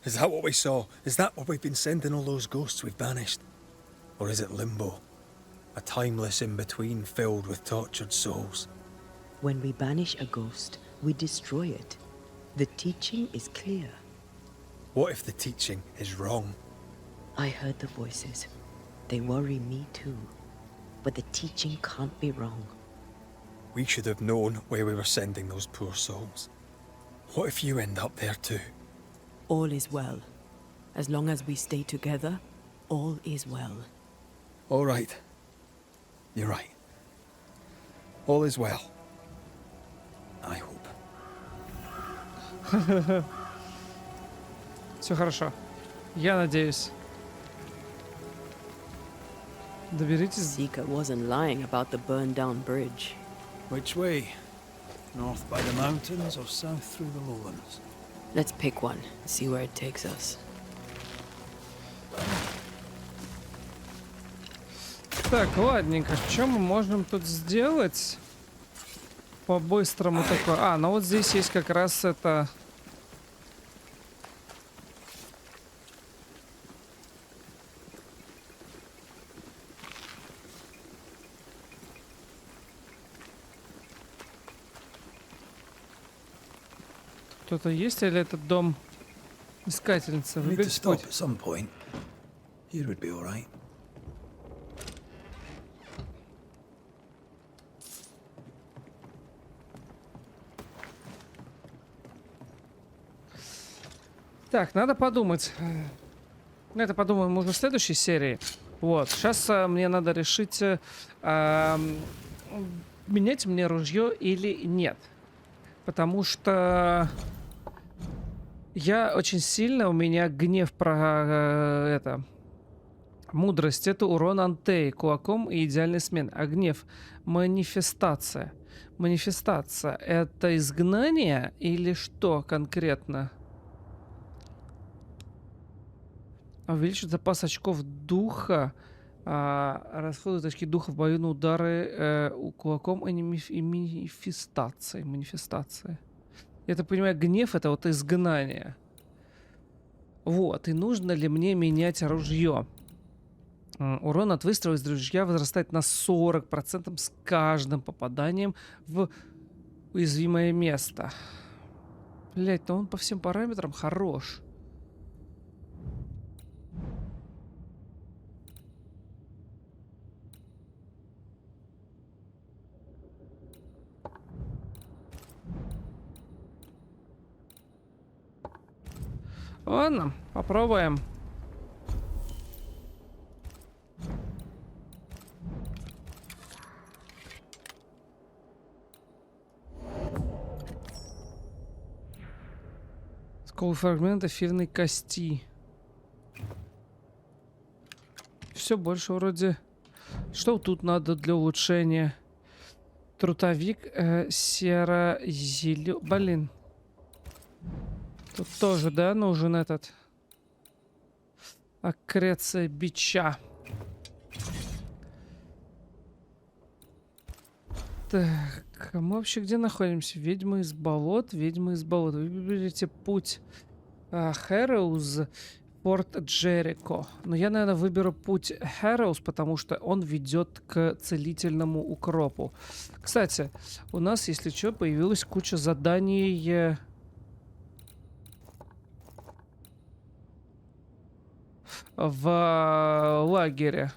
Is that what we saw? Is that what we've been sending all those ghosts we've banished? Or is it limbo? A timeless in-between filled with tortured souls? When we banish a ghost, we destroy it. The teaching is clear. What if the teaching is wrong? I heard the voices. They worry me too. But the teaching can't be wrong. We should have known where we were sending those poor souls. What if you end up there too? All is well. As long as we stay together, all is well. All right. You're right. All is well. I hope. Все хорошо. Я надеюсь. Доберитесь. Seeker wasn't lying about the burned down bridge. Which way? North by the mountains or south through the lowlands? Let's pick one, see where it takes us. Так, ладненько. Что мы можем тут сделать? По-быстрому такое. А, ну вот здесь есть как раз это... Кто-то есть или этот дом искательницы? We need to Выберите stop путь. at some point. Here would be all right. Так, надо подумать. Это подумаем уже в следующей серии. Вот. Сейчас мне надо решить, менять мне ружье или нет. Потому что я очень сильно, у меня гнев про это. Мудрость — это урон антей, кулаком и идеальный смен. А гнев — манифестация. Манифестация — это изгнание или что конкретно? Увеличить запас очков духа. Расходуют очки духа в бою на удары кулаком и манифестации. Манифестации. Я так понимаю, гнев — это вот изгнание. Вот. И нужно ли мне менять ружье? Урон от выстрела из ружья возрастает на 40% с каждым попаданием в уязвимое место. Блять, ну он по всем параметрам хорош. Ладно, попробуем. Скол фрагмент эфирной кости. Все больше вроде. Что тут надо для улучшения? Трутовик серо-зелё... Блин. Тут тоже, да, нужен этот... Аккреция бича. Так, мы вообще где находимся? Ведьма из болот, ведьма из болот. Вы выберите путь Хэроуз, Форт Джерико. Но я, наверное, выберу путь Хэроуз, потому что он ведет к целительному укропу. Кстати, у нас, если что, появилась куча заданий... в лагере.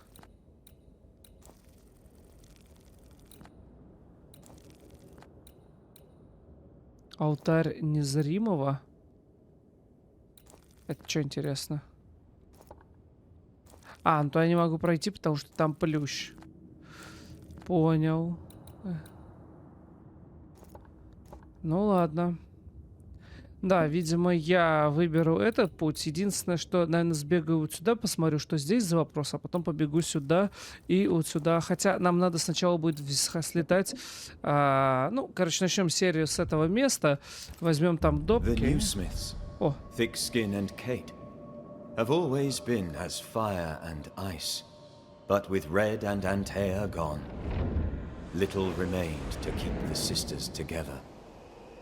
Алтарь незримого. Это что интересно? А, ну то я не могу пройти, потому что там плющ. Понял. Ну ладно. Да, видимо, я выберу этот путь. Единственное, что, наверное, сбегаю вот сюда, посмотрю, что здесь за вопрос, а потом побегу сюда и вот сюда. Хотя нам надо сначала будет слетать. Ну, короче, начнем серию с этого места. Возьмем там допки. The new Smiths, О, Thickskin and Kate, have always been as fire and ice. But with Red and Antea gone, little remained to keep the sisters together.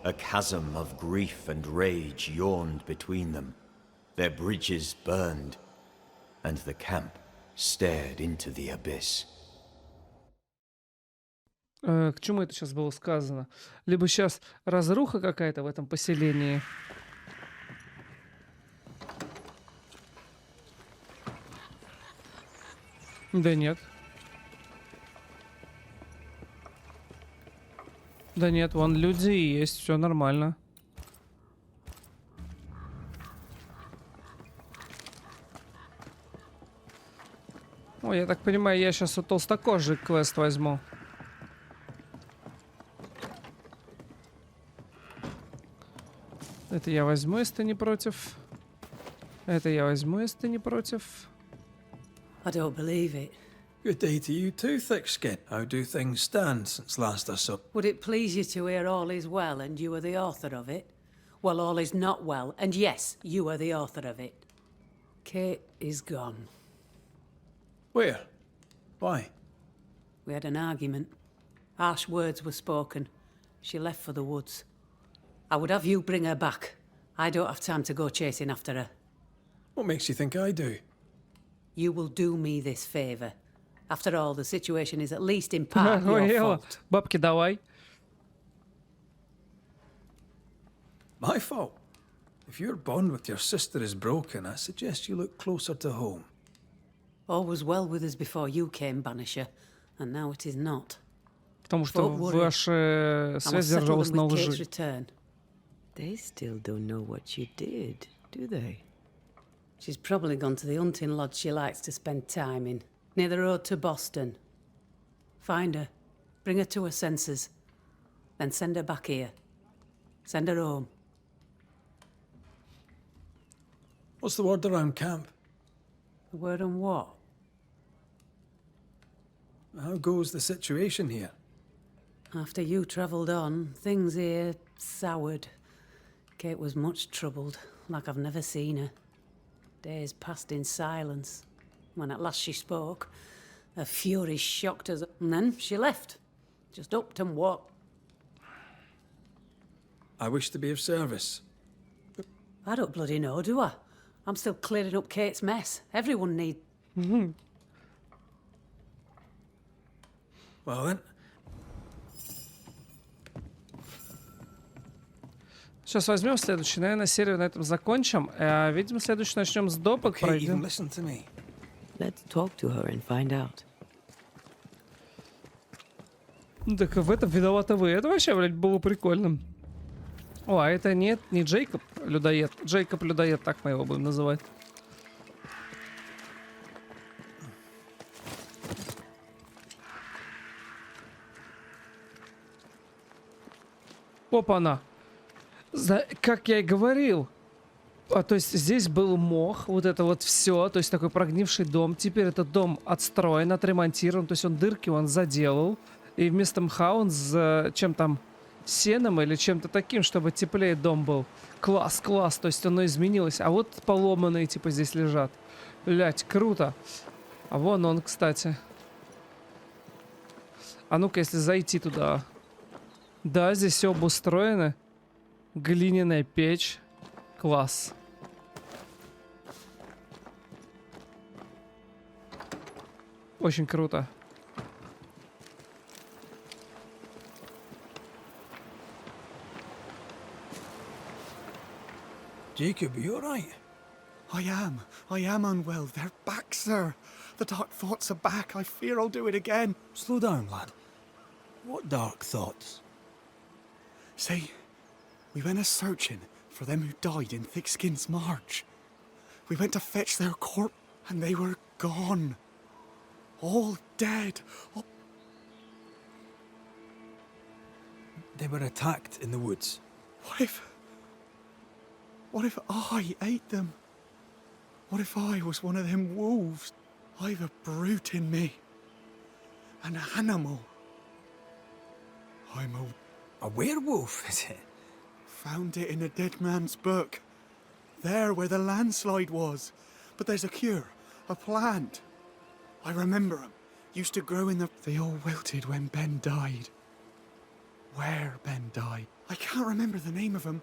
A chasm of grief and rage yawned between them, their bridges burned, and the camp stared into the abyss. К чему это сейчас было сказано? Либо сейчас разруха какая-то в этом поселении. Да нет. Да нет, вон люди есть, все нормально. Ой, я так понимаю, я сейчас у толстокожий квест возьму. Это я возьму, если ты не против. Это я возьму, если ты не против. I don't believe it. Good day to you too, thick-skin. How do things stand since last I saw? Would it please you to hear all is well and you are the author of it? Well, all is not well, and yes, you are the author of it. Kate is gone. Where? Why? We had an argument. Harsh words were spoken. She left for the woods. I would have you bring her back. I don't have time to go chasing after her. What makes you think I do? You will do me this favour. After all, the situation is at least in part your Ой, fault. бабки давай. My fault? If your bond with your sister is broken, I suggest you look closer to home. All was well with us before you came, Banisher, and now it is not. Потому что Don't worry. ваша I will связь settle держалась them на with Kate's лжи. return. They still don't know what you did, do they? She's probably gone to the hunting lodge she likes to spend time in, near the road to Boston. Find her, bring her to her senses, then send her back here. Send her home. What's the word around camp? The word on what? How goes the situation here? After you travelled on, things here soured. Kate was much troubled, like I've never seen her. Days passed in silence. When at last she spoke, her fury shocked us, and then she left. Just upped and walked. I wish to be of service. I don't bloody know, do I? I'm still clearing up Kate's mess. Everyone needs... Well then, Сейчас возьмем следующий. Наверное, серию на этом закончим. Видимо, следующий начнем с допот. Kate, even Пройдем. listen to me. Let's talk to her and find out. Ну, так в этом виноваты вы. Это вообще, блядь, было прикольно. О, а это нет, не Джейкоб людоед. Джейкоб людоед, так мы его будем называть. Опа-на. Как я и говорил. То есть здесь был мох, вот это вот все, то есть такой прогнивший дом. Теперь этот дом отстроен, отремонтирован, то есть он дырки он заделал. И вместо мха он с чем там, сеном или чем-то таким, чтобы теплее дом был. Класс, класс, то есть оно изменилось. А вот поломанные типа здесь лежат. Блять, круто. А вон он, кстати. А ну-ка, если зайти туда. Да, здесь все обустроено. Глиняная печь. Класс. Очень круто. Jacob, are you alright? I am unwell. They're back, sir. The dark thoughts are back. I fear I'll do it again. Slow down, lad. What dark thoughts? See, we went a-searching for them who died in Thickskin's march. We went to fetch their corpse, and they were gone. All dead. All... They were attacked in the woods. What if I ate them? What if I was one of them wolves? I've a brute in me. An animal. I'm A werewolf, is it? found it in a dead man's book. There where the landslide was. But there's a cure, a plant. I remember 'em. Used to grow in the... They all wilted when Ben died. Where Ben died. I can't remember the name of 'em,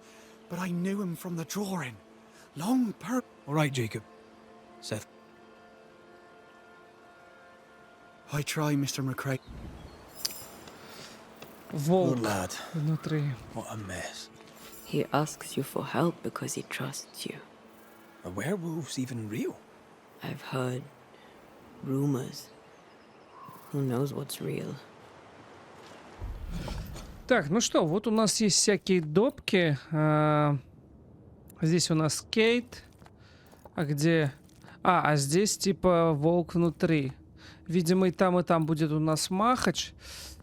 but I knew 'em from the drawing. Long All right, Jacob. Seth. I try, Mr. McCrae. Волк Poor lad. внутри. What a mess. He asks you for help because he trusts you. Are werewolves even real? I've heard rumors. Who knows what's real? Так, ну что, вот у нас есть всякие допки. Здесь у нас Кейт. А где... А здесь типа волк внутри. Видимо, и там будет у нас Махач.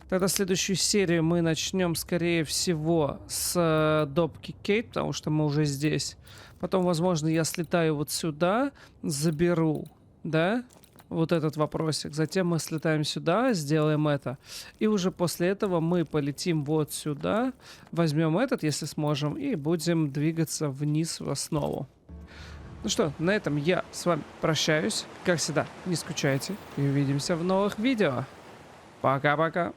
Тогда следующую серию мы начнем, скорее всего, с допки Кейт, потому что мы уже здесь. Потом, возможно, я слетаю вот сюда, заберу, да, вот этот вопросик. Затем мы слетаем сюда, сделаем это. И уже после этого мы полетим вот сюда, возьмем этот, если сможем, и будем двигаться вниз в основу. Ну что, на этом я с вами прощаюсь. Как всегда, не скучайте и увидимся в новых видео. Пока-пока.